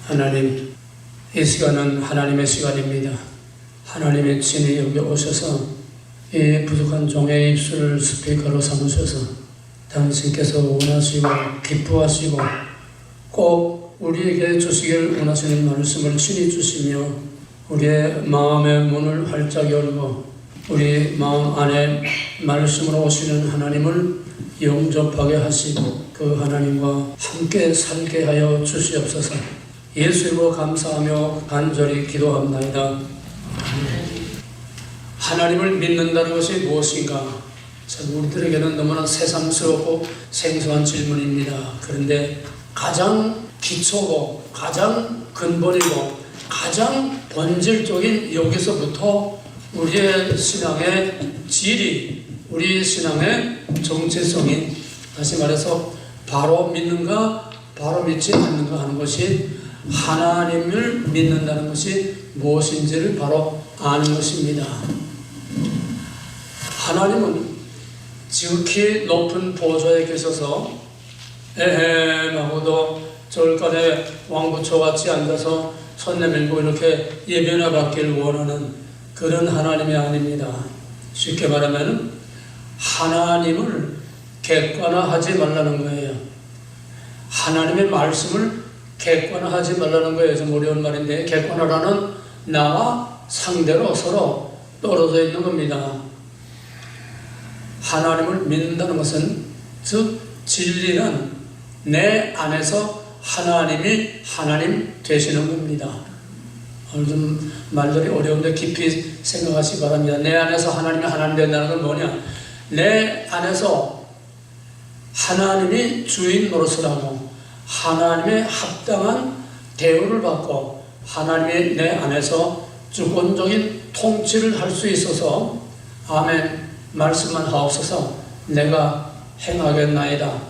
하나님, 이 시간은 하나님의 시간입니다. 하나님의 친히 여기 오셔서 이 부족한 종의 입술을 스피커로 삼으셔서 당신께서 원하시고 기뻐하시고 꼭 우리에게 주시기를 원하시는 말씀을 친히 주시며 우리의 마음의 문을 활짝 열고 우리 마음 안에 말씀으로 오시는 하나님을 영접하게 하시고 그 하나님과 함께 살게 하여 주시옵소서. 예수님으로 감사하며 간절히 기도합나이다. 하나님을 믿는다는 것이 무엇인가? 참 우리들에게는 너무나 새삼스럽고 생소한 질문입니다. 그런데 가장 기초고 가장 근본이고 가장 본질적인 여기서부터 우리의 신앙의 질이, 우리 신앙의 정체성이, 다시 말해서 바로 믿는가 바로 믿지 않는가 하는 것이 하나님을 믿는다는 것이 무엇인지를 바로 아는 것입니다. 하나님은 지극히 높은 보좌에 계셔서 에헴하고도 절간에 왕부처같이 앉아서 손 내밀고 이렇게 예배나 받기를 원하는 그런 하나님이 아닙니다. 쉽게 말하면 하나님을 객관화하지 말라는 거예요. 하나님의 말씀을 객관화하지 말라는 거예요. 좀 어려운 말인데, 객관화라는 나와 상대로 서로 떨어져 있는 겁니다. 하나님을 믿는다는 것은, 즉 진리는 내 안에서 하나님이 하나님 되시는 겁니다. 오늘 좀 말들이 어려운데 깊이 생각하시기 바랍니다. 내 안에서 하나님이 하나님 된다는 건 뭐냐? 내 안에서 하나님이 주인 노릇을 하고 하나님의 합당한 대우를 받고 하나님이 내 안에서 주권적인 통치를 할 수 있어서 아멘 말씀만 하옵소서 내가 행하겠나이다.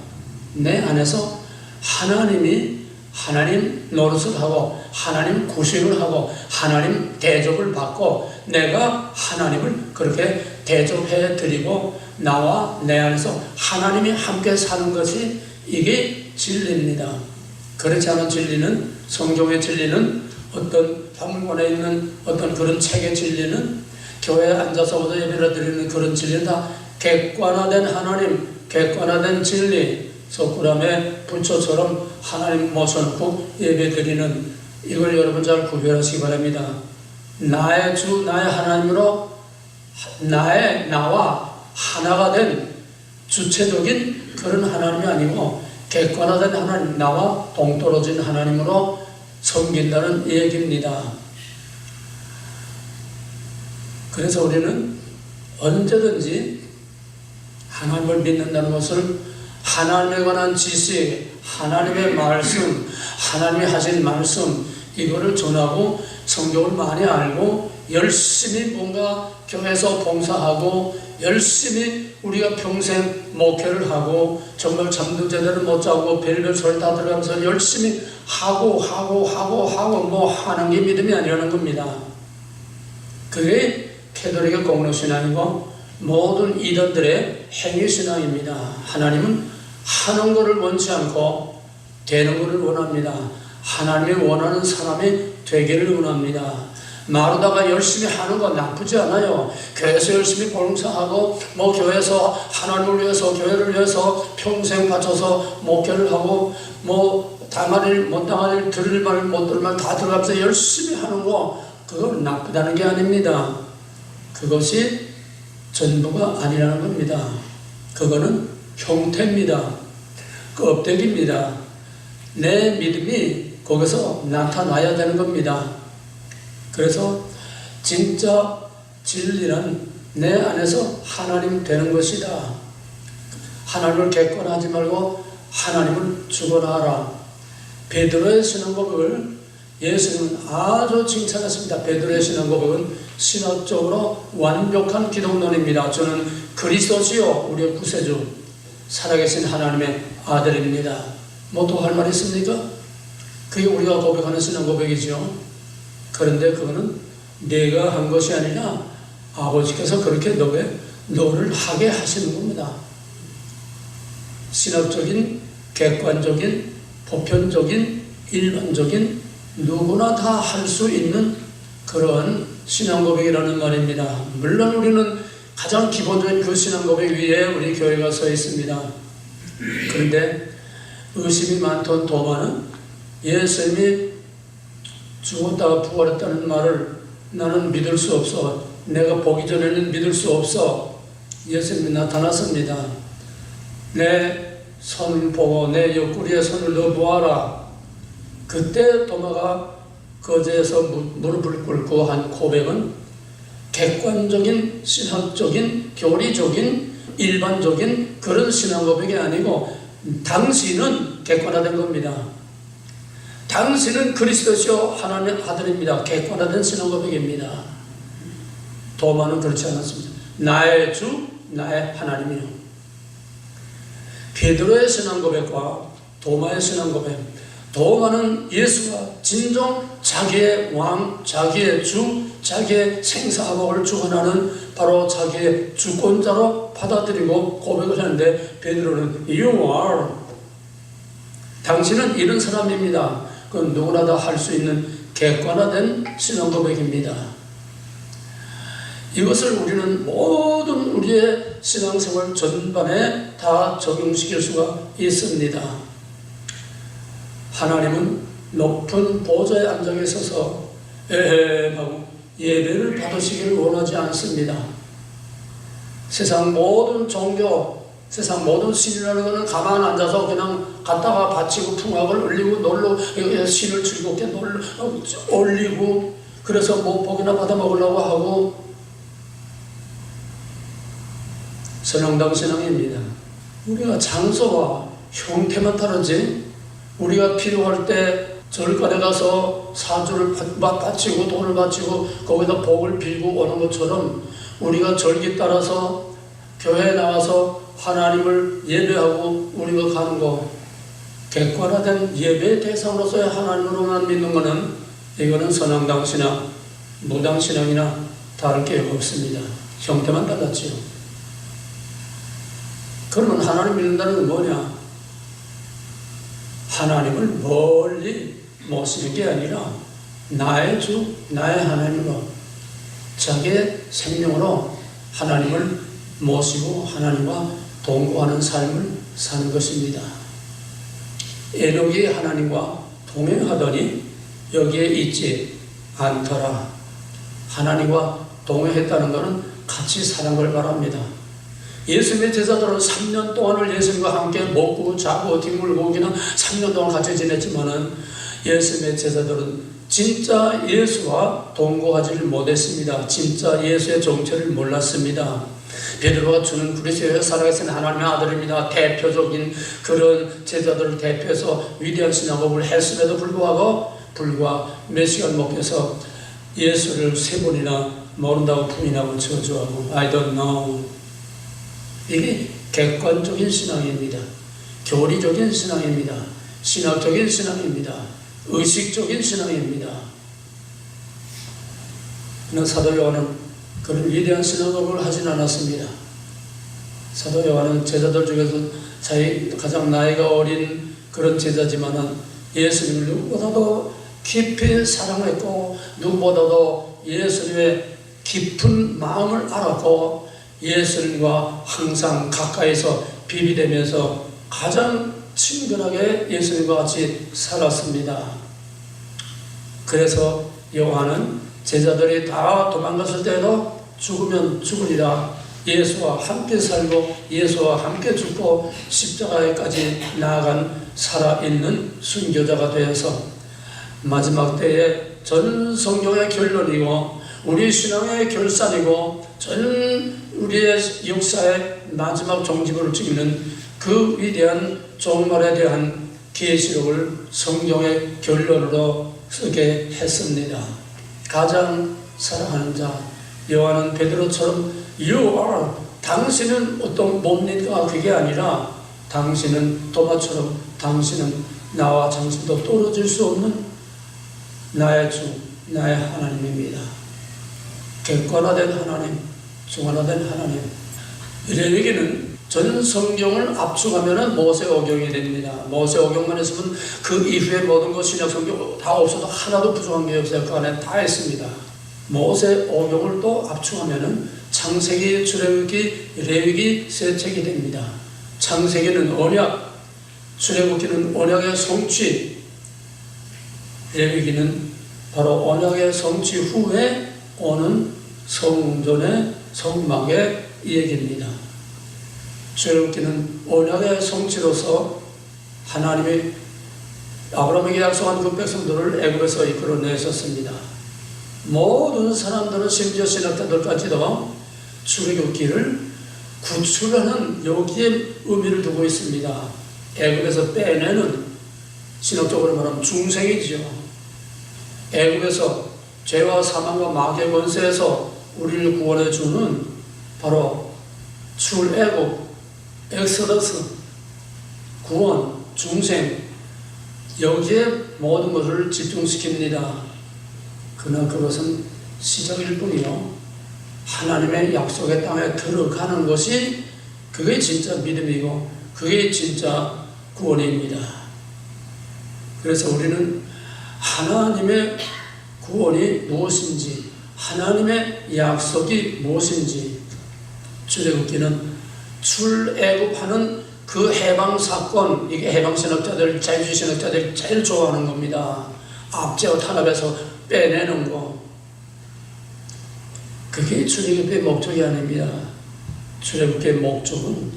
내 안에서 하나님이 하나님 노릇을 하고 하나님 구실을 하고 하나님 대접을 받고 내가 하나님을 그렇게 대접해 드리고 나와 내 안에서 하나님이 함께 사는 것이 이게 진리입니다. 그렇지 않은 진리는, 성경의 진리는, 어떤 박물관에 있는 어떤 그런 책의 진리는, 교회에 앉아서부터 예배를 드리는 그런 진리는 다 객관화된 하나님, 객관화된 진리, 석굴암의 부처처럼 하나님 모셔놓고 예배드리는, 이걸 여러분 잘 구별하시기 바랍니다. 나의 주, 나의 하나님으로 나와 하나가 된 주체적인 그런 하나님이 아니고 객관화된 하나님, 나와 동떨어진 하나님으로 섬긴다는 얘기입니다. 그래서 우리는 언제든지 하나님을 믿는다는 것을 하나님에 관한 지식, 하나님의 말씀, 하나님이 하신 말씀, 이거를 전하고 성경을 많이 알고 열심히 뭔가 교회에서 봉사하고 열심히 우리가 평생 목회를 하고 정말 잠도 제대로 못 자고 별별 소리 다 들어가면서 열심히 하고 뭐 하는 게 믿음이 아니라는 겁니다. 그게 캐톨릭의 공로신앙이고 모든 이단들의 행위신앙입니다. 하나님은 하는 것을 원치 않고 되는 것을 원합니다. 하나님이 원하는 사람이 되기를 원합니다. 마르다가 열심히 하는 건 나쁘지 않아요. 교회에서 열심히 봉사하고 뭐 교회에서 하나님을 위해서 교회를 위해서 평생 바쳐서 목회를 하고 뭐 당할 일 못 당할 일 들을 말 못 들을 말 다 들어가면서 열심히 하는 거, 그건 나쁘다는 게 아닙니다. 그것이 전부가 아니라는 겁니다. 그거는 형태입니다. 껍데기입니다. 내 믿음이 거기서 나타나야 되는 겁니다. 그래서 진짜 진리는 내 안에서 하나님 되는 것이다. 하나님을 객관하지 말고 하나님을 주관하라. 베드로의 신앙고백을 예수님은 아주 칭찬했습니다. 베드로의 신앙고백은 신학적으로 완벽한 기독론입니다. 저는 그리스도시요 우리의 구세주 살아계신 하나님의 아들입니다. 뭐 또 할 말 있습니까? 그게 우리가 고백하는 신앙고백이죠. 그런데 그거는 내가 한 것이 아니라 아버지께서 그렇게 너를 하게 하시는 겁니다. 신학적인, 객관적인, 보편적인, 일반적인 누구나 다 할 수 있는 그런 신앙 고백이라는 말입니다. 물론 우리는 가장 기본적인 그 신앙 고백 위에 우리 교회가 서 있습니다. 그런데 의심이 많던 도마는 예수님이 죽었다가 부활했다는 말을 나는 믿을 수 없어. 내가 보기 전에는 믿을 수 없어. 예수님이 나타났습니다. 내 손을 보고 내 옆구리에 손을 넣어보아라. 그때 도마가 거제에서 무릎을 꿇고 한 고백은 객관적인 신학적인 교리적인 일반적인 그런 신앙 고백이 아니고 당신은 객관화된 겁니다. 당신은 그리스도시요 하나님의 아들입니다. 객관화된 신앙 고백입니다. 도마는 그렇지 않았습니다. 나의 주, 나의 하나님이요. 베드로의 신앙 고백과 도마의 신앙 고백. 도마는 예수가 진정 자기의 왕, 자기의 주, 자기의 생사복을 주관하는 바로 자기의 주권자로 받아들이고 고백을 하는데 베드로는 You are. 당신은 이런 사람입니다. 그건 누구나 다 할 수 있는 객관화된 신앙 고백입니다. 이것을 우리는 모든 우리의 신앙생활 전반에 다 적용시킬 수가 있습니다. 하나님은 높은 보좌에 앉아 계셔서 에헴하고 예배를 받으시기를 원하지 않습니다. 세상 모든 종교, 세상 모든 신이라는 것은 가만 앉아서 그냥 갔다가 바치고 풍악을 올리고 놀러 신을 즐겁게 올리고 그래서 뭐 복이나 받아 먹으려고 하고 선영당 신앙입니다. 우리가 장소와 형태만 다르지 우리가 필요할 때 절간에 가서 사주를 바치고 돈을 바치고 거기다 복을 빌고 오는 것처럼 우리가 절기 따라서 교회에 나와서 하나님을 예배하고 우리가 가는 거 객관화된 예배의 대상으로서의 하나님으로만 믿는 것은 이거는 선왕당 신앙, 무당 신앙이나 다를 게 없습니다. 형태만 달랐지요. 그러면 하나님 믿는다는 건 뭐냐? 하나님을 멀리 모시는 게 아니라 나의 주, 나의 하나님으로 자기의 생명으로 하나님을 모시고 하나님과 동거하는 삶을 사는 것입니다. 에녹이 하나님과 동행하더니 여기에 있지 않더라. 하나님과 동행했다는 것은 같이 사는 걸 말합니다. 예수님의 제자들은 3년 동안을 예수님과 함께 먹고 자고 뒹굴고 그냥 3년 동안 같이 지냈지만은 예수님의 제자들은 진짜 예수와 동거하지를 못했습니다. 진짜 예수의 정체를 몰랐습니다. 베드로가 주는 그리스도의 살아계신 하나님의 아들입니다. 대표적인 그런 제자들을 대표해서 위대한 신앙고백을 했음에도 불구하고 불과 몇 시간 먹혀서 예수를 3번이나 모른다고 부인하고 저주하고 I don't know. 이게 객관적인 신앙입니다. 교리적인 신앙입니다. 신학적인 신앙입니다. 의식적인 신앙입니다. 그러나 사도 요한은 그런 위대한 신앙을 하진 않았습니다. 사도 요한은 제자들 중에서 자기 가장 나이가 어린 그런 제자지만은 예수님을 누구보다도 깊이 사랑했고 누구보다도 예수님의 깊은 마음을 알았고 예수님과 항상 가까이서 비비되면서 가장 친근하게 예수님과 같이 살았습니다. 그래서 요한은 제자들이 다 도망갔을 때도 죽으면 죽으리라 예수와 함께 살고 예수와 함께 죽고 십자가에까지 나아간 살아있는 순교자가 되어서 마지막 때에 전 성경의 결론이고 우리 신앙의 결산이고 전 우리의 역사의 마지막 종지부를 찍는 그 위대한 종말에 대한 계시록을 성경의 결론으로 쓰게 했습니다. 가장 사랑하는 자 요한은 베드로처럼 You are 당신은 어떤 뭡니까? 그게 아니라 당신은 도마처럼 당신은 나와 당신도 떨어질 수 없는 나의 주, 나의 하나님입니다. 객관화된 하나님, 중간화된 하나님. 우리에게는 전 성경을 압축하면 모세오경이 됩니다. 모세오경만 했으면 그 이후에 모든 것 신약 성경 다 없어도 하나도 부족한 게 없어요. 그 안에 다 있습니다. 모세오경을 또 압축하면 창세기, 출애굽기, 레위기 세 책이 됩니다. 창세기는 언약, 출애굽기는 언약의 성취, 레위기는 바로 언약의 성취 후에 오는 성전의 성막의 얘기입니다. 출애굽기는 언약의 성취로서 하나님이 아브라함에게 약속한 그 백성들을 애굽에서 이끌어내셨습니다. 모든 사람들은 심지어 신학자들까지도 출애굽기를 구출하는 여기에 의미를 두고 있습니다. 애굽에서 빼내는, 신학적으로 말하면 중생이죠. 애굽에서 죄와 사망과 마귀의 권세에서 우리를 구원해 주는 바로 출애굽, 엑소더스, 구원, 중생, 여기에 모든 것을 집중시킵니다. 그러나 그것은 시작일 뿐이요, 하나님의 약속의 땅에 들어가는 것이 그게 진짜 믿음이고 그게 진짜 구원입니다. 그래서 우리는 하나님의 구원이 무엇인지, 하나님의 약속이 무엇인지, 출애굽기는 출애굽하는 그 해방 사건, 이게 해방 신학자들, 자유주의 신학자들이 제일 좋아하는 겁니다. 압제와 탄압에서 빼내는 거, 그게 출애굽의 목적이 아닙니다. 출애굽의 목적은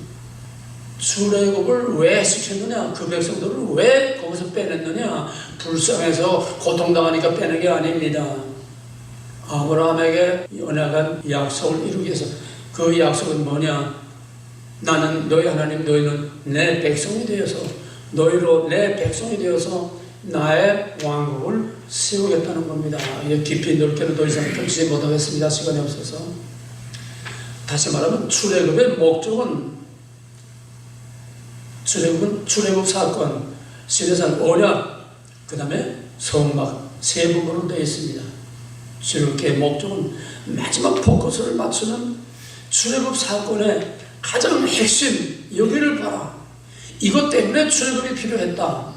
출애굽을 왜 시켰느냐, 그 백성들을 왜 거기서 빼냈느냐, 불쌍해서 고통당하니까 빼는 게 아닙니다. 아브라함에게 언약한 약속을 이루기 위해서. 그 약속은 뭐냐? 나는 너희 하나님, 너희는 내 백성이 되어서, 너희로 내 백성이 되어서 나의 왕국을 세우겠다는 겁니다. 이게 깊이 넓게는 더 이상 펼치지 못하겠습니다. 시간이 없어서. 다시 말하면 출애굽의 목적은, 출애굽 사건, 시내산 언약, 그 다음에 성막 세 부분으로 되어 있습니다. 출애굽의 목적은 마지막 포커스를 맞추는 출애굽 사건의 가장 핵심, 여기를 봐라. 이것 때문에 출애굽이 필요했다.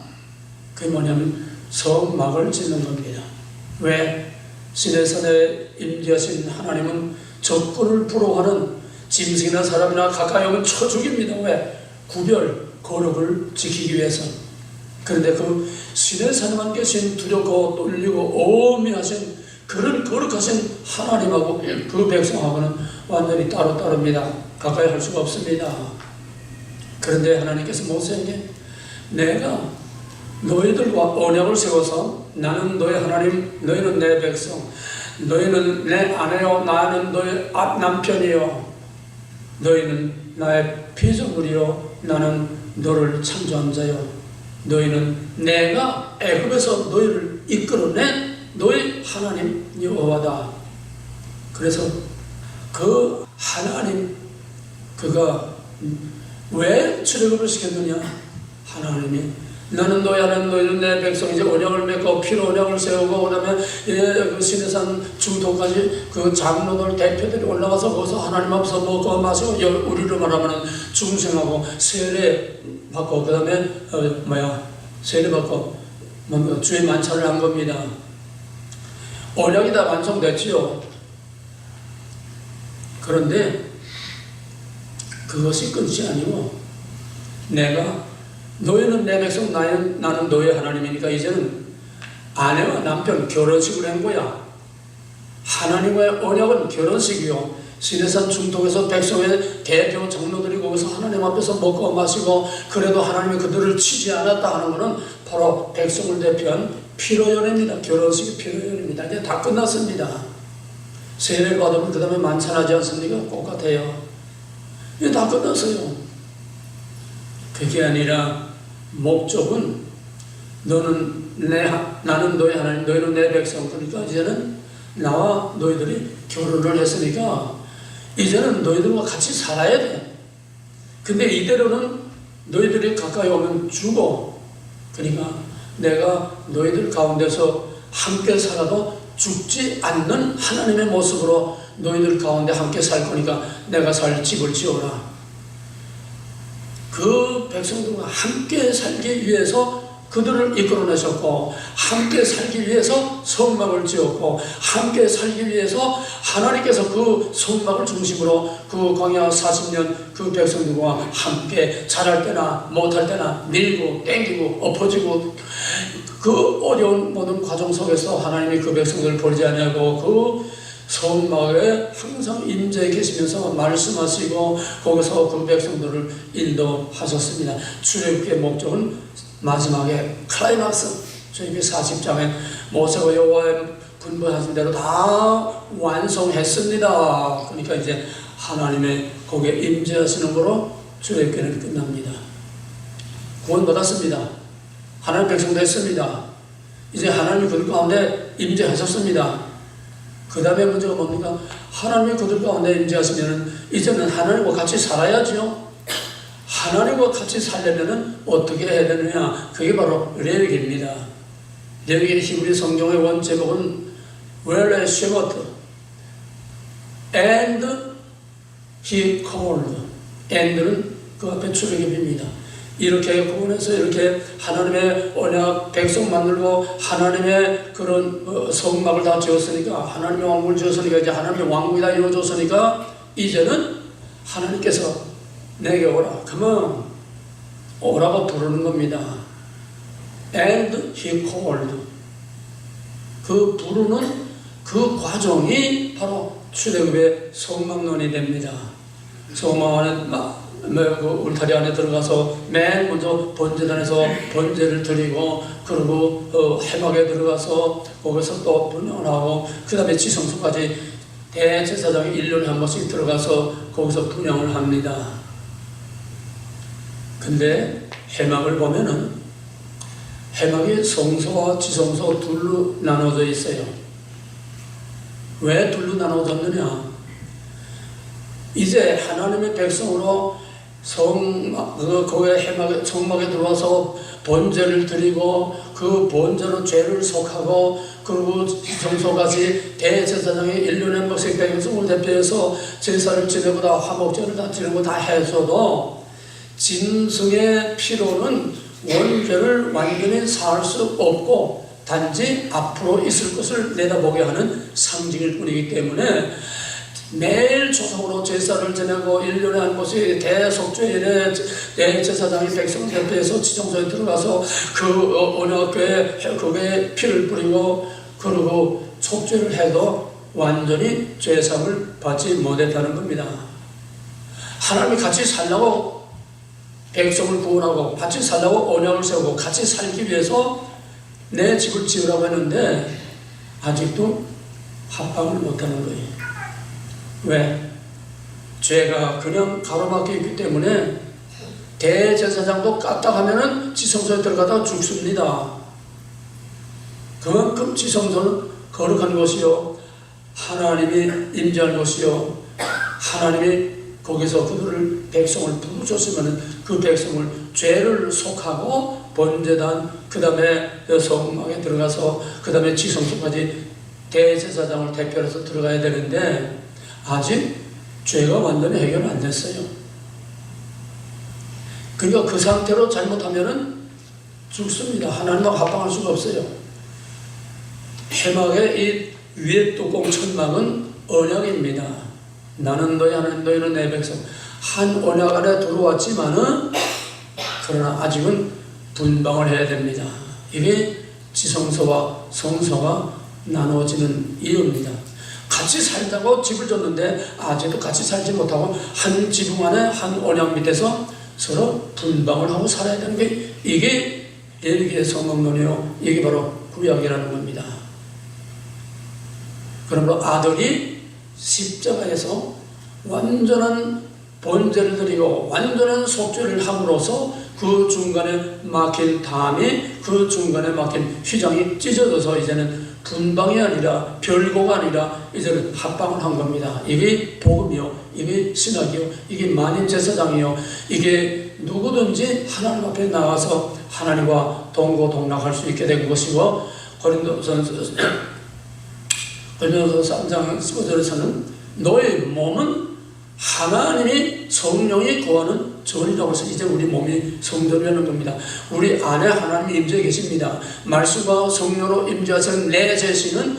그게 뭐냐면 성막을 짓는 겁니다. 왜? 시내산에 임재하신 하나님은 적군을 부러워하는 짐승이나 사람이나 가까이 오면 쳐 죽입니다. 왜? 구별, 거룩을 지키기 위해서. 그런데 그 시내산에만 계신 두렵고 떨리고 오미하신 그런 거룩하신 하나님하고 그 백성하고는 완전히 따로따로입니다. 가까이 할 수가 없습니다. 그런데 하나님께서 모세에게 내가 너희들과 언약을 세워서 나는 너희 하나님, 너희는 내 백성, 너희는 내 아내요, 나는 너희 남편이요, 너희는 나의 피조물이요, 나는 너를 창조한 자요, 너희는 내가 애굽에서 너희를 이끌어낸 너희 하나님 여호와다. 그래서 그 하나님, 그가 왜 출애굽을 시켰느냐? 하나님이 나는 너희 하나님, 너희는 내 백성이지, 언약을 맺고 피로 언약을 세우고, 그 다음에 그 시내산 중토까지 그 장로들 대표들이 올라가서 거기서 하나님 앞에서 먹고 마시고, 우리로 말하면 중생하고 세례 받고, 그 다음에 세례 받고 주의 만찬을 한 겁니다. 언약이 다 완성됐지요. 그런데 그것이 끝이 아니고, 내가 너희는 내 백성, 나는 너희 하나님이니까 이제는 아내와 남편 결혼식을 한 거야. 하나님과의 언약은 결혼식이요. 시내산 중동에서 백성의 대표 장로들이 거기서 하나님 앞에서 먹고 마시고, 그래도 하나님이 그들을 치지 않았다 하는 것은 바로 백성을 대표한 피로연회입니다. 결혼식이 피로연회입니다. 이제 다 끝났습니다. 세례를 받으면 그 다음에 만찬하지 않습니까? 똑같아요. 이제 다 끝났어요. 그게 아니라 목적은 나는 너희 하나님, 너희는 내 백성. 그러니까 이제는 나와 너희들이 결혼을 했으니까 이제는 너희들과 같이 살아야 돼. 근데 이대로는 너희들이 가까이 오면 죽어. 그러니까 내가 너희들 가운데서 함께 살아도 죽지 않는 하나님의 모습으로 너희들 가운데 함께 살 거니까 내가 살 집을 지어라. 그 백성들과 함께 살기 위해서 그들을 이끌어내셨고, 함께 살기 위해서 성막을 지었고, 함께 살기 위해서 하나님께서 그 성막을 중심으로 그 광야 40년 그 백성들과 함께 잘할 때나 못할 때나 밀고 땡기고 엎어지고 그 어려운 모든 과정 속에서 하나님이 그 백성들을 버리지 아니하고 그 성막에 항상 임재해 계시면서 말씀하시고 거기서 그 백성들을 인도하셨습니다. 출애굽의 목적은 마지막에 클라이막스, 출애굽기 40장에 모세가 여호와의 분부하신 대로 다 완성했습니다. 그러니까 이제 하나님의 거기에 임재하시는 거로 출애굽기는 끝납니다. 구원받았습니다. 하나님 백성 됐습니다. 이제 하나님이 그들 가운데 임재하셨습니다. 그 다음에 문제가 뭡니까? 하나님이 그들 가운데 임재하시면 이제는 하나님과 같이 살아야죠. 하나님과 같이 살려면 어떻게 해야 되느냐? 그게 바로 레위기입니다. 레위기 히브리 성경의 원제목은 Well as shepherd and he called. and는 그 앞에 출애굽입니다. 이렇게 구원해서 이렇게 하나님의 언약 백성 만들고 하나님의 그런 성막을 다 지었으니까, 하나님의 왕국을 지었으니까, 이제 하나님의 왕국이 다 이루어졌으니까 이제는 하나님께서 내게 오라, 그러면 오라고 부르는 겁니다. And he called. 그 부르는 그 과정이 바로 출애굽의 성막론이 됩니다. 성막 안에 그 울타리 안에 들어가서 맨 먼저 번제단에서 번제를 드리고, 그리고 회막에 들어가서 거기서 또 분향을 하고, 그 다음에 지성소까지 대제사장이 1년에 한 번씩 들어가서 거기서 분향을 합니다. 근데 회막을 보면은 회막이 성소와 지성소 둘로 나눠져 있어요. 왜 둘로 나눠졌느냐? 이제 하나님의 백성으로 거기에 해막에, 성막에 들어와서 번제를 드리고 그 번제로 죄를 속하고, 그리고 성소까지 대제사장이 1년에 한 번씩 백성을 대표해서 제사를 지내고 다 화목제를 다 지내고 다 해서도 짐승의 피로는 원죄를 완전히 살 수 없고 단지 앞으로 있을 것을 내다보게 하는 상징일 뿐이기 때문에 매일 조성으로 제사를 지내고 1년에 한 번씩 대속죄일에 대제사장이 백성을 대표해서 지성소에 들어가서 그 언약궤에 그게 피를 뿌리고, 그리고 속죄를 해도 완전히 죄상을 받지 못했다는 겁니다. 하나님이 같이 살라고 백성을 구원하고 같이 살라고 언약을 세우고 같이 살기 위해서 내 집을 지으라고 했는데 아직도 합방을 못하는 거예요. 왜? 죄가 그냥 가로막혀 있기 때문에 대제사장도 까딱하면은 지성소에 들어가다 죽습니다. 그만큼 지성소는 거룩한 곳이요, 하나님이 임재할 곳이요, 하나님이 거기서 그들을 백성을 부르셨으면 그 백성을 죄를 속하고 번제단, 그 다음에 성막에 들어가서 그 다음에 지성소까지 대제사장을 대표해서 들어가야 되는데 아직 죄가 완전히 해결 안 됐어요. 그러니까 그 상태로 잘못하면은 죽습니다. 하나님과 합방할 수가 없어요. 회막의 이 위에 뚜껑 천막은 언약입니다. 나는 너희, 하나님 너희는 내 백성. 한 언약 안에 들어왔지만은 그러나 아직은 분방을 해야 됩니다. 이게 지성소와 성소가 나누어지는 이유입니다. 같이 살자고 집을 줬는데 아직도 같이 살지 못하고 한 지붕 안에 한 언약 밑에서 서로 분방을 하고 살아야 되는 게 이게 레위기의 성막론이요, 이게 바로 구약이라는 겁니다. 그러므로 아들이 십자가에서 완전한 번제를 드리고 완전한 속죄를 함으로써 그 중간에 막힌 담이, 그 중간에 막힌 휘장이 찢어져서 이제는 분방이 아니라 별거가 아니라 이제는 합방을 한 겁니다. 이게 복음이요, 이게 신학이요, 이게 만인제사장이요, 이게 누구든지 하나님 앞에 나가서 하나님과 동고동락할 수 있게 된 것이고, 고린도서 3장 15절에서는 너의 몸은 하나님이 성령이 거하는 전이라고 해서 이제 우리 몸이 성전이라는 겁니다. 우리 안에 하나님이 임재 계십니다. 말씀과 성령으로 임재하신 내 자신은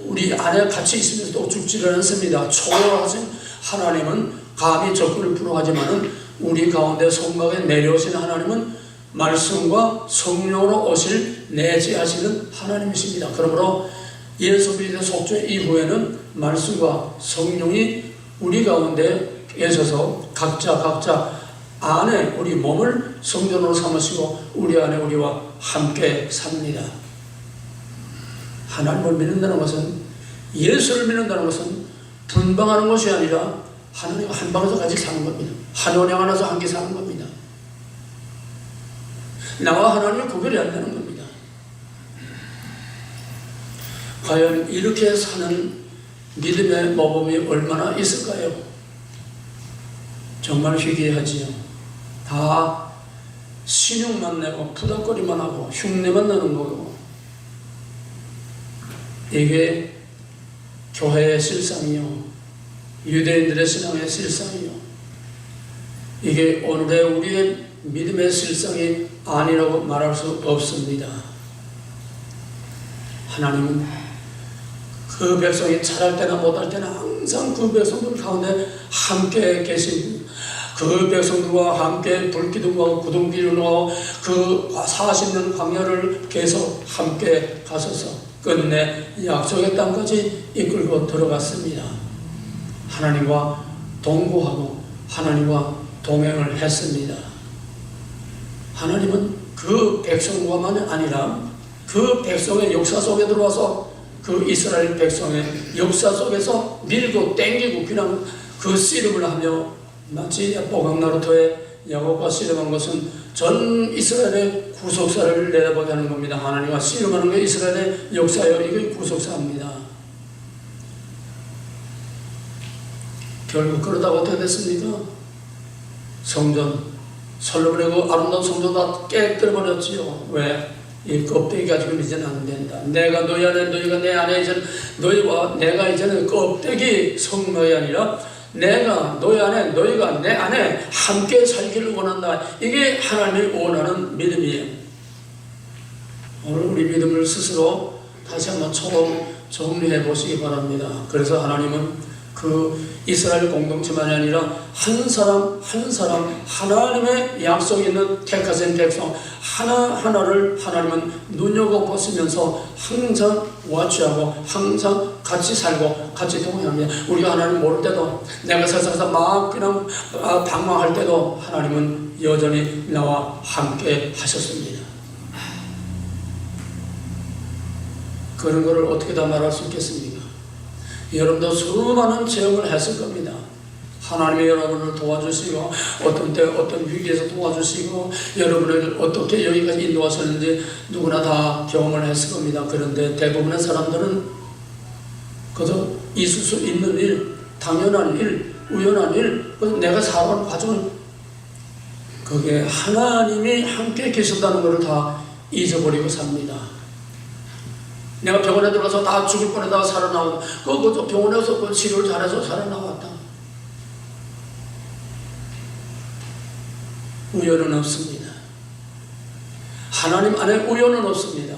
우리 안에 같이 있으면서도 죽지를 않습니다. 초월하신 하나님은 감히 적군을 불허하지만은 우리 가운데 성막에 내려오신 하나님은 말씀과 성령으로 오실 내재하시는 하나님이십니다. 그러므로 예수 그리스도의 속죄 이후에는 말씀과 성령이 우리 가운데 계셔서 각자 안에 우리 몸을 성전으로 삼으시고 우리 안에 우리와 함께 삽니다. 하나님을 믿는다는 것은, 예수를 믿는다는 것은 분방하는 것이 아니라 하나님과 한 방에서 같이 사는 겁니다. 한 원에 안에서 함께 사는 겁니다. 나와 하나님의 구별이 안 되는 겁니다. 과연 이렇게 사는 믿음의 모범이 얼마나 있을까요? 정말 희귀하지요. 다 신용만 내고 푸덕거리만 하고 흉내만 나는 거고, 이게 교회의 실상이요, 유대인들의 신앙의 실상이요, 이게 오늘의 우리의 믿음의 실상이 아니라고 말할 수 없습니다. 하나님은 그 백성이 잘할 때나 못할 때나 항상 그 백성들 가운데 함께 계신, 그 백성들과 함께 불기둥과 구둥기둥과 그 40년 광야를 계속 함께 가셔서 끝내 약속의 땅까지 이끌고 들어갔습니다. 하나님과 동거하고 하나님과 동행을 했습니다. 하나님은 그 백성과만 아니라 그 백성의 역사 속에 들어와서 그 이스라엘 백성의 역사 속에서 밀고 땡기고 그냥 그 씨름을 하며, 마치 보강나루토의 야곱과 씨름한 것은 전 이스라엘의 구속사를 내다보게 하는 겁니다. 하나님과 씨름하는 게 이스라엘의 역사예요. 이게 구속사입니다. 결국 그러다가 어떻게 됐습니까? 성전, 솔로몬의 그 아름다운 성전 다 깨뜨려버렸지요. 왜? 이 껍데기 가지고는 이제는 안 된다. 내가 너희 안에, 너희가 내 안에, 이제는 너희와 내가 이제는 껍데기 성막이 아니라 내가 너희 안에, 너희가 내 안에 함께 살기를 원한다. 이게 하나님이 원하는 믿음이에요. 오늘 우리 믿음을 스스로 다시 한번 처음 정리해 보시기 바랍니다. 그래서 하나님은 그 이스라엘 공동체만이 아니라 한 사람 한 사람 하나님의 약속이 있는 택하신 백성 하나하나를 하나님은 눈여겨보시면서 항상 와치하고 항상 같이 살고 같이 동행합니다. 우리가 하나님 모를 때도, 내가 세상에서 막 그냥 방황할 때도 하나님은 여전히 나와 함께 하셨습니다. 그런 것을 어떻게 다 말할 수 있겠습니까? 여러분도 수많은 체험을 했을 겁니다. 하나님이 여러분을 도와주시고, 어떤 때 어떤 위기에서 도와주시고, 여러분을 어떻게 여기까지 인도하셨는지 누구나 다 경험을 했을 겁니다. 그런데 대부분의 사람들은 그저 있을 수 있는 일, 당연한 일, 우연한 일, 내가 살아온 과정을, 그게 하나님이 함께 계신다는 것을 다 잊어버리고 삽니다. 내가 병원에 들어가서 다 죽을 뻔하다가 살아나오고, 그 병원에서 그 치료를 잘해서 살아나왔다. 우연은 없습니다. 하나님 안에 우연은 없습니다.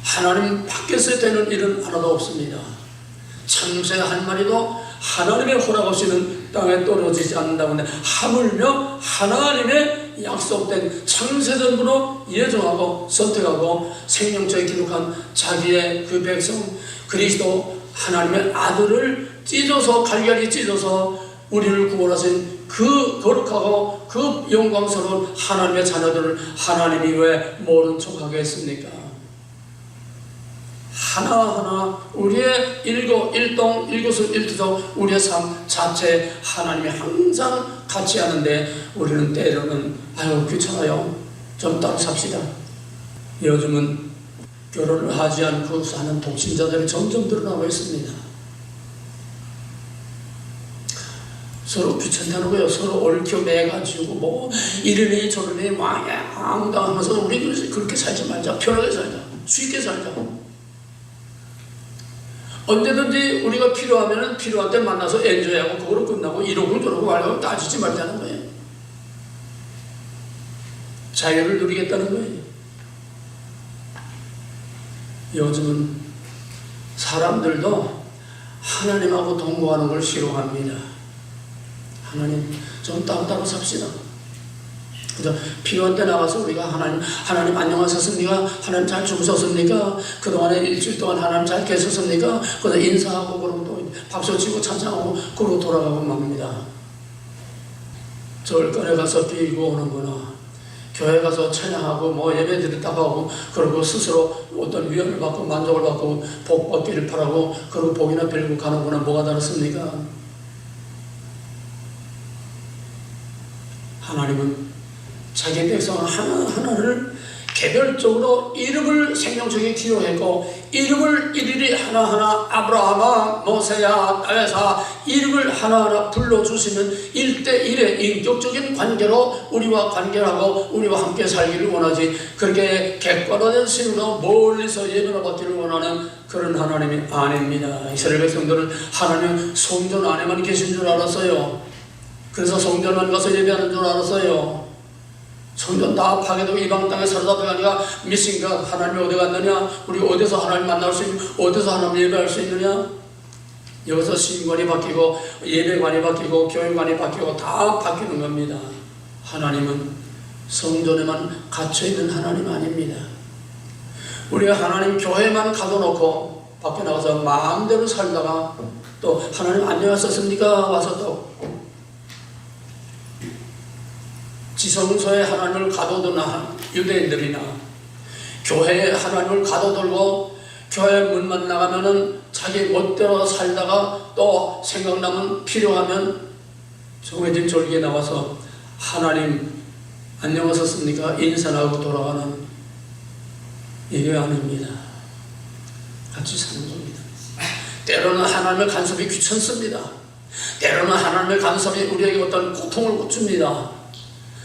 하나님 밖에서 되는 일은 하나도 없습니다. 참새 한 마리도 하나님의 허락 없이는 땅에 떨어지지 않는다고 하는데, 하물며 하나님의 약속된 창세전부로 예정하고 선택하고 생명처에 기록한 자기의 그 백성 그리스도 하나님의 아들을 찢어서, 갈갈이 찢어서 우리를 구원하신 그 거룩하고 그 영광스러운 하나님의 자녀들을 하나님이 왜 모른 척하게 했습니까? 하나하나 우리의 일동, 일거수, 일투족, 우리의 삶 자체 하나님이 항상 같이 하는데, 우리는 때로는 아유 귀찮아요, 좀 따로 삽시다. 요즘은 결혼을 하지 않고 사는 독신자들이 점점 늘어나고 있습니다. 서로 귀찮다는 거예요. 서로 얽혀 매가지고 뭐 이러니 저러니 망당하면서 우리 그렇게 살지 말자. 편하게 살자. 쉽게 살자. 언제든지 우리가 필요하면 필요한 때 만나서 엔조이하고 그거로 끝나고 이러고 저러고 하려고 따지지 말자는 거예요. 자유를 누리겠다는 거예요. 요즘은 사람들도 하나님하고 동거하는 걸 싫어합니다. 하나님 좀 따로 삽시다. 그래서 필요한 때 나가서 우리가 하나님 안녕하셨습니까? 하나님 잘 주무셨습니까? 그동안에 일주일 동안 하나님 잘 계셨습니까? 그래서 인사하고 그러고 또 박수 치고 찬양하고 그러고 돌아가고 맙니다. 절간에 가서 빌고 오는구나. 교회 가서 찬양하고 뭐 예배 드렸다고 하고 그리고 스스로 어떤 위안을 받고 만족을 받고 복 받기를 바라고 그리고 복이나 빌고 가는구나. 뭐가 다르습니까? 하나님은 자기 백성 하나하나를 개별적으로 이름을 생명적인 기록했고 이름을 일일이 하나하나 아브라함아 모세야 다윗아 이름을 하나하나 불러주시는 1대1의 인격적인 관계로 우리와 관계하고 우리와 함께 살기를 원하지 그렇게 객관화된 신으로 멀리서 예배를 받기를 원하는 그런 하나님이 아닙니다. 이스라엘 백성들은 하나님 성전 안에만 계신 줄 알았어요. 그래서 성전만 가서 예배하는 줄 알았어요. 성전 다 파괴되고 이방 땅에 사로잡혀가니까 미신가 하나님이 어디 갔느냐? 우리 어디서 하나님 만날 수 있는 어디서 하나님 예배할 수 있느냐? 여기서 신관이 바뀌고 예배관이 바뀌고 교회관이 바뀌고 다 바뀌는 겁니다. 하나님은 성전에만 갇혀있는 하나님 아닙니다. 우리가 하나님 교회만 가둬놓고 밖에 나가서 마음대로 살다가 또 하나님 안녕하셨습니까? 와서 또 지성소에 하나님을 가둬둔 유대인들이나 교회에 하나님을 가둬들고 교회 문만 나가면은 자기 멋대로 살다가 또 생각나면 필요하면 정해진 절기에 나와서 하나님 안녕하셨습니까? 인사하고 돌아가는 이게 아닙니다. 같이 사는 겁니다. 때로는 하나님의 간섭이 귀찮습니다. 때로는 하나님의 간섭이 우리에게 어떤 고통을 줍니다.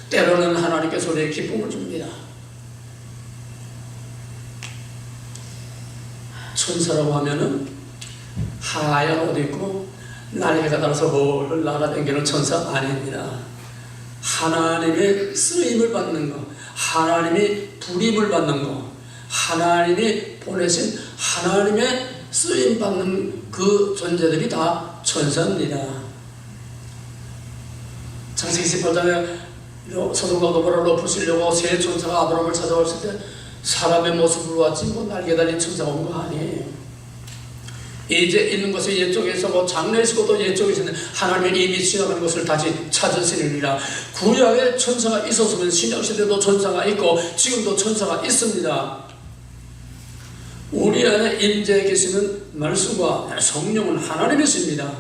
때로는 하나님께서 우리에게 기쁨을 줍니다. 천사라고 하면은 하얀 옷 입고 날개가 달아서 뭘 날아다니는 천사 아닙니다. 하나님의 쓰임을 받는 거, 하나님이 불임을 받는 거, 하나님이 보내신 하나님의 쓰임 받는 그 존재들이 다 천사입니다. 창세기 18장에 소돔과 고모라를 엎으시려고 세 천사가 아브라함을 찾아왔을 때 사람의 모습으로 왔지 뭐 날개 달린 천사가 온 거 아니에요. 이제 있는 것을 옛적에서 뭐 장래에서도 또 옛적에서 하나님의 이미 지나가는 것을 다시 찾으시느니라. 구약에 천사가 있었으면 신약시대도 천사가 있고 지금도 천사가 있습니다. 우리 안에 임재해 계시는 말씀과 성령은 하나님이십니다.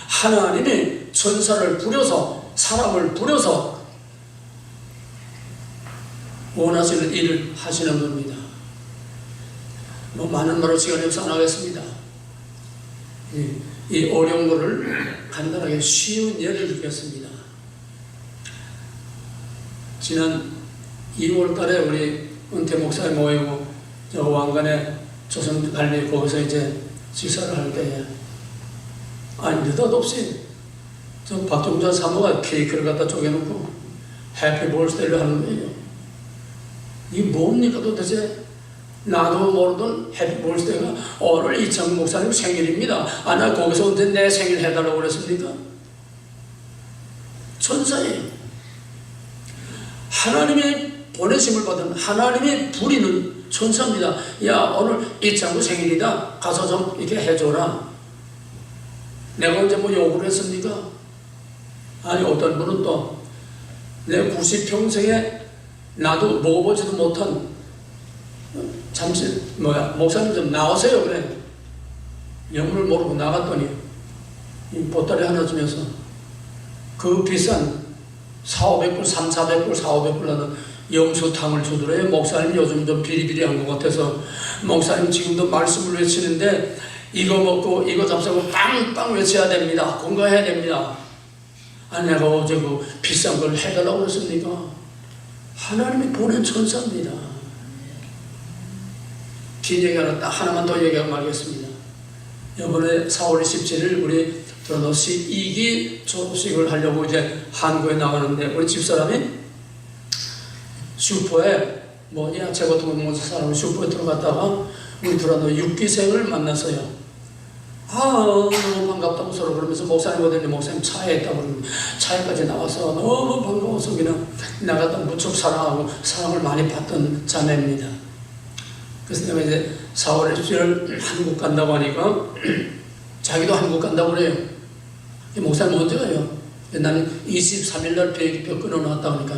하나님이 천사를 부려서 사람을 부려서 원하시는 일을 하시는 겁니다. 뭐 많은 말을 시간이 없어 안 하겠습니다. 이 어려운 거를 간단하게 쉬운 예를 들겠습니다. 지난 2월 달에 우리 은퇴 목사에 모이고 저 왕관에 조선관리 거기서 이제 지사를 할 때에 아니 느닷없이 저 박종자 사모가 케이크를 갖다 쪼개놓고 해피 볼스데이를 하는 거예요. 이게 뭡니까 도대체? 나도 모르던 해피 볼스데이가 오늘 이창훈 목사님 생일입니다. 아, 나 거기서 언제 내 생일 해달라고 그랬습니까? 천사예요. 하나님의 보내심을 받은 하나님이 부리는 천사입니다. 야, 오늘 이창훈 생일이다. 가서 좀 이렇게 해줘라. 내가 언제 뭐 요구를 했습니까? 아니, 어떤 분은 또 내 90평생에 나도 먹어보지도 못한 잠시 목사님 좀 나오세요 그래. 영문을 모르고 나갔더니 이 보따리 하나 주면서 그 비싼 4,500불, 3,400불, 4,500불 하는 염소탕을 주더래요. 목사님 요즘 좀 비리비리한 것 같아서 목사님 지금도 말씀을 외치는데 이거 먹고 이거 잡수고 빵빵 외쳐야 됩니다. 건강해야 됩니다. 아니 내가 어제 그 비싼 걸 해달라고 그랬습니까? 하나님이 보낸 천사입니다. 긴 얘기 하나만 더 얘기하고 말겠습니다. 이번에 4월 27일 우리 드러너시 2기 졸업식을 하려고 이제 한국에 나가는데, 우리 집사람이 슈퍼에 뭐 야채 같은 거 먹는 사람을 슈퍼에 들어갔다가 우리 드러너 6기생을 만났어요. 너무 반갑다고 서로 그러면서 목사님 어디니, 목사님 차에 있다고 그러면 차에까지 나와서 너무 반가워서 그냥 나갔다 무척 사랑하고 사랑을 많이 받던 자매입니다. 그래서 내가 이제 4월 27일 한국 간다고 하니까 자기도 한국 간다고 그래요. 목사님 언제 가요? 나는 23일날 비행기표 끊어놨다 그러니까,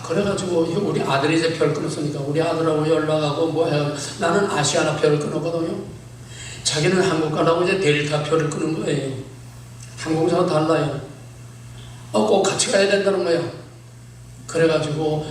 그래가지고 우리 아들이 이제 별 끊었으니까 우리 아들하고 연락하고 뭐 해야, 나는 아시아나 표를 끊었거든요. 자기는 한국 가려고 이제 델타 표를 끊은 거예요. 항공사가 달라요. 꼭 같이 가야 된다는 거야. 그래가지고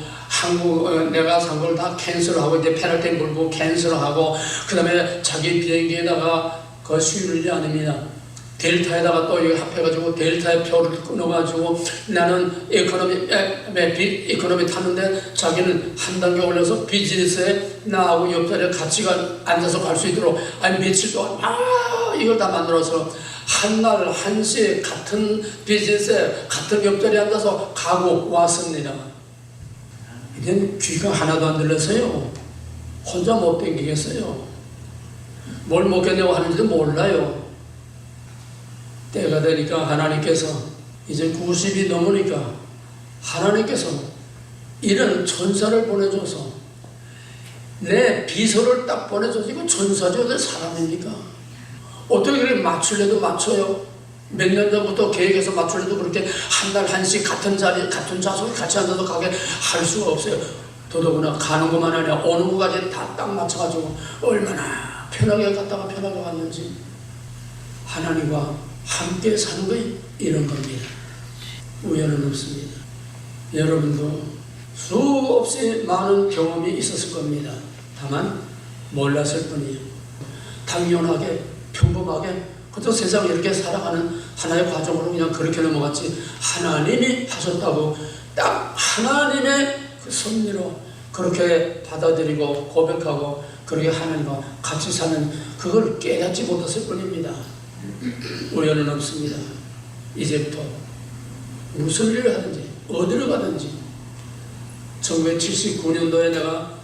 내가 산 걸 다 캔슬하고 이제 페널티 물고 캔슬하고, 그 다음에 자기 비행기에다가 그 수유를 아닙니다. 델타에다가 또 이거 합해가지고 델타의 표를 끊어가지고, 나는 이코노미 탔는데 자기는 한 단계 올려서 비즈니스에 나하고 옆자리에 같이 앉아서 갈 수 있도록 며칠 동안 이걸 다 만들어서 한날 한시에 같은 비즈니스에 같은 옆자리에 앉아서 가고 왔습니다. 이젠 귀가 하나도 안 들려서요, 혼자 못 댕기겠어요. 뭘 먹겠냐고 하는지도 몰라요. 때가 되니까 하나님께서 이제 90이 넘으니까 하나님께서 이런 천사를 보내줘서 내 비서를 딱 보내줘서, 이거 천사죠, 어디 사람입니까? 어떻게 그렇게 맞추려도 맞춰요? 몇 년 전부터 계획해서 맞추려도 그렇게 한달 한씩 같은 자리 같은 좌석에 같이 앉아서 가게 할 수가 없어요. 더더구나 가는 것만 아니라 오는 것까지 다 딱 맞춰가지고 얼마나 편하게 갔다가 편하게 왔는지. 하나님과 함께 사는 거 이런 겁니다. 우연은 없습니다. 여러분도 수없이 많은 경험이 있었을 겁니다. 다만 몰랐을 뿐이에요. 당연하게 평범하게 그저 세상을 이렇게 살아가는 하나의 과정으로 그냥 그렇게 넘어갔지, 하나님이 하셨다고 딱 하나님의 그 섭리로 그렇게 받아들이고 고백하고 그렇게 하나님과 같이 사는 그걸 깨닫지 못했을 뿐입니다. 우연은 없습니다. 이제부터 무슨 일을 하든지 어디를 가든지. 1979년도에 내가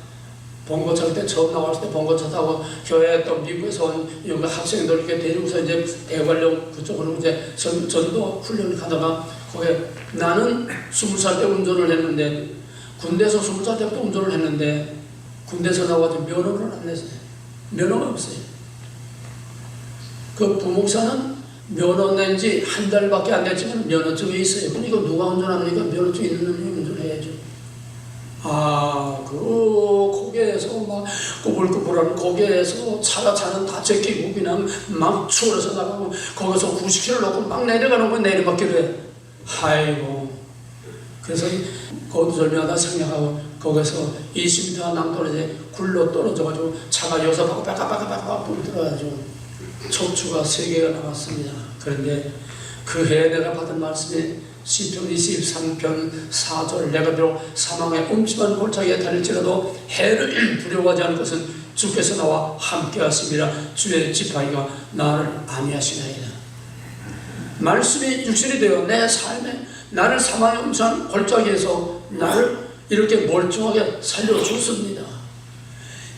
봉고차 때 처음 나왔을 때 봉고차 타고 교회 또 미국에서 온 여기 학생들 이렇게 데리고서 이제 대관령 그쪽으로 이제 전도 훈련을 가다가, 거기에 나는 20살 때 운전을 했는데, 군대에서 20살 때부터 운전을 했는데 군대에서 나와서 면허를 안 냈어요. 면허가 없어요. 그 부목사는 면허 낸 지 한 달밖에 안 됐지만 면허증이 있어요. 그러니까 누가 운전하니까 면허증 있는 놈이 운전해야죠. 거기에서 막 꾸불꾸불하는 거기에서 차는 다 제끼고 그냥 막 추월해서 나가고, 거기서 90km 놓고 막 내려가는 거 내리막길로 해. 아이고. 그래서 거두절미하다 생략하고 거기서 20m 남떨어져 굴러 떨어져가지고 차가 여기서 하고 빠까빠까빠까 불 들어가지고 척추가 3개가 나왔습니다. 그런데 그 해에 내가 받은 말씀이 시편 23편 4절, 내가 비록 사망의 음침한 골짜기에 달릴지라도 해를 두려워하지 않을 것은 주께서 나와 함께 하심이라. 주의 지팡이가 나를 안위하시나이다. 말씀이 육신이 되어 내 삶에 나를 사망의 음침한 골짜기에서 나를 이렇게 멀쩡하게 살려줬습니다.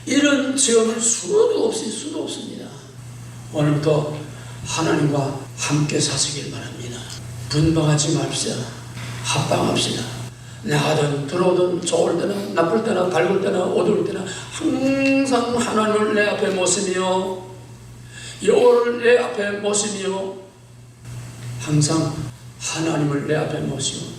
이런 체험을 수도 없습니다. 오늘부터 하나님과 함께 사시길 바랍니다. 분방하지 맙시다. 합방합시다. 나가든 들어오든 좋을 때나 나쁠 때나 밝을 때나 어두울 때나 항상 하나님을 내 앞에 모시며 여호와를 내 앞에 모시며 항상 하나님을 내 앞에 모시고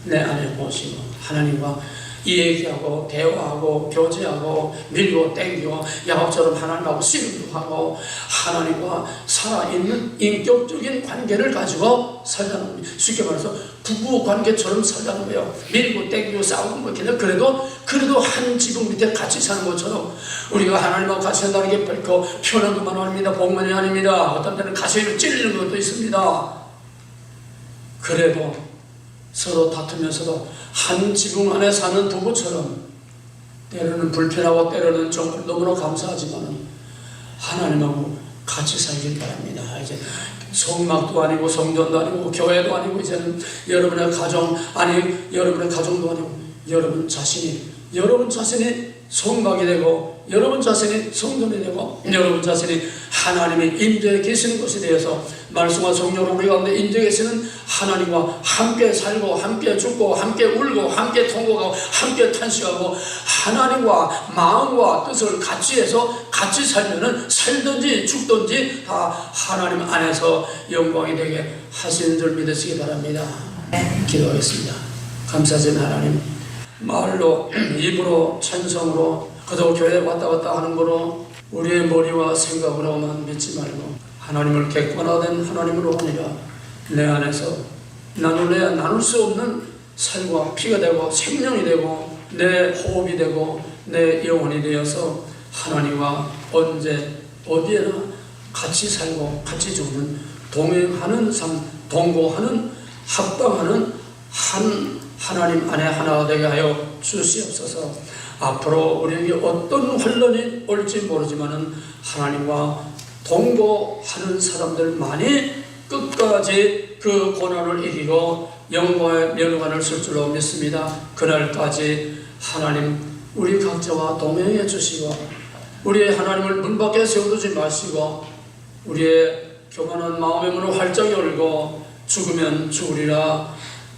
내 안에 모시고 하나님과 얘기하고 대화하고 교제하고 밀고 땡기고 야곱처럼 하나님하고 씨름도 하고 하나님과 살아있는 인격적인 관계를 가지고 살자는 겁니다. 쉽게 말해서 부부 관계처럼 살자는 거예요. 밀고 땡기고 싸우고 뭐 그래도 한 지붕 밑에 같이 사는 것처럼 우리가 하나님하고 같이 산다는 게 결코 편한 것만 아닙니다. 복만이 아닙니다. 어떤 때는 가슴이 찔리는 것도 있습니다. 그래도 서로 다투면서도 한 지붕 안에 사는 부부처럼 때로는 불편하고 때로는 좀 너무나 감사하지만 하나님하고 같이 살길 바랍니다. 이제 성막도 아니고 성전도 아니고 교회도 아니고 이제는 여러분의 가정 여러분의 가정도 아니고 여러분 자신이 성막이 되고 여러분 자신이 성전이 되고 여러분 자신이 하나님의 임재에 계시는 것이 되어서 말씀과 성령으로 우리 가운데 임재에 계시는 하나님과 함께 살고 함께 죽고 함께 울고 함께 통곡하고 함께 탄식하고 하나님과 마음과 뜻을 같이 해서 같이 살면은 살든지 죽든지 다 하나님 안에서 영광이 되게 하시는 줄 믿으시기 바랍니다. 기도하겠습니다. 감사하신 하나님, 말로 입으로 찬성으로 그저 교회 왔다 갔다 하는 거로 우리의 머리와 생각으로만 믿지 말고 하나님을 객관화된 하나님으로 아니라 내 안에서 나눌래야 나눌 수 없는 살과 피가 되고 생명이 되고 내 호흡이 되고 내 영혼이 되어서 하나님과 언제 어디에나 같이 살고 같이 죽는 동행하는 삶, 동거하는 합당하는 한 하나님 안에 하나가 되게 하여 주시옵소서. 앞으로 우리에게 어떤 환란이 올지 모르지만은 하나님과 동거하는 사람들만이 끝까지 그 고난을 이기고 영광의 면류관을 쓸 줄로 믿습니다. 그날까지 하나님 우리 각자와 동행해 주시고 우리의 하나님을 문 밖에 세워두지 마시고 우리의 교만한 마음의 문을 활짝 열고 죽으면 죽으리라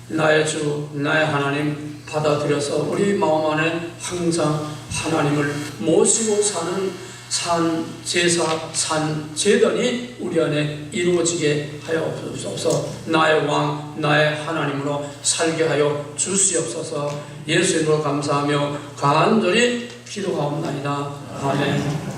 나의 주 나의 하나님 받아들여서 우리 마음 안에 항상 하나님을 모시고 사는 산 제사 산 제단이 우리 안에 이루어지게 하여 주옵소서. 나의 왕 나의 하나님으로 살게 하여 주시옵소서. 예수 이름으로 감사하며 간절히 기도하옵나이다. 아멘.